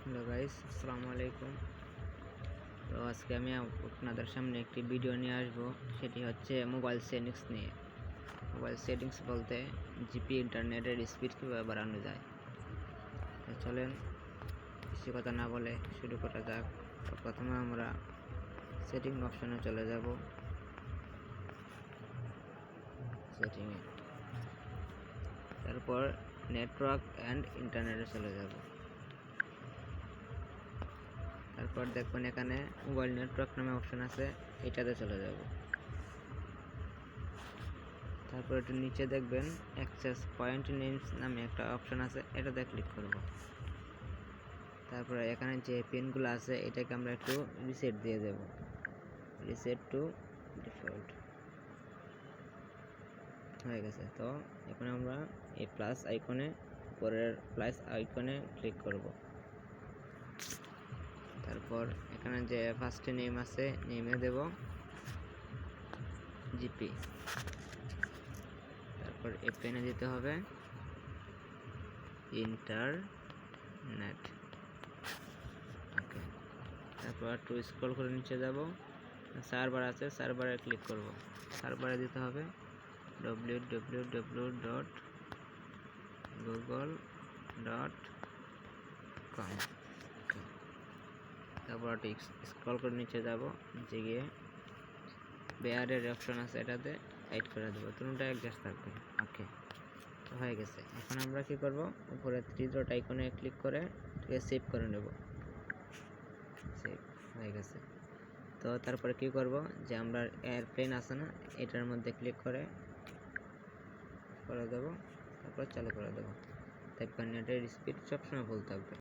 Hello guys, আসসালামু আলাইকুম। তো আজকে আমি আপনাদের সামনে একটি ভিডিও নিয়ে আসব। সেটি হচ্ছে মোবাইল সেটিংস নিয়ে। মোবাইল সেটিংস বলতে জিপি ইন্টারনেটের স্পিড কীভাবে বাড়ানো যায়। তো চলেন বেশি কথা না বলে শুরু করা যাক। তো প্রথমে আমরা সেটিং অপশনে চলে যাব। সেটিংয়ে তারপর নেটওয়ার্ক অ্যান্ড ইন্টারনেটে চলে যাব। তারপর দেখবেন এখানে মোবাইল নেটওয়ার্ক নামে অপশন আছে, এটাতে চলে যাব। তারপর একটু নিচে দেখবেন অ্যাক্সেস পয়েন্ট নেমস নামে একটা অপশন আছে, এটাতে ক্লিক করব। তারপরে এখানে যে পিনগুলো আছে এটাকে আমরা একটু রিসেট দিয়ে দেব, রিসেট টু ডিফল্ট হয়ে গেছে। তো এখন আমরা এই প্লাস আইকনে, উপরের প্লাস আইকনে ক্লিক করব। তারপর এখানে যে ফার্স্টে নেম আছে, নেমে দেব জিপি। তারপর এখানে দিতে হবে ইন্টারনেট। ওকে, তারপর একটু স্ক্রল করে নিচে যাব, সার্ভার আছে, সার্ভারে ক্লিক করব। সার্ভারে দিতে হবে www.google.com। তারপর একটু স্ক্রল করে নিচে যাব, নিচে গিয়ে বেয়ারের অপশন আছে, এটাতে এড করে দেবো, তিনটা অ্যাডজাস্ট থাকবে। ওকে, তো হয়ে গেছে। এখন আমরা কি করব, উপরে থ্রি ডট আইকনে ক্লিক করে এটাকে সেভ করে নেব। সেভ হয়ে গেছে। তো তারপরে কি করব, যে আমরা এয়ারপ্লেন আছে না, এটার মধ্যে ক্লিক করে দেব, তারপর চালু করে দেব। দেখবেন নেটের স্পিড সবসময় ফুল থাকবে।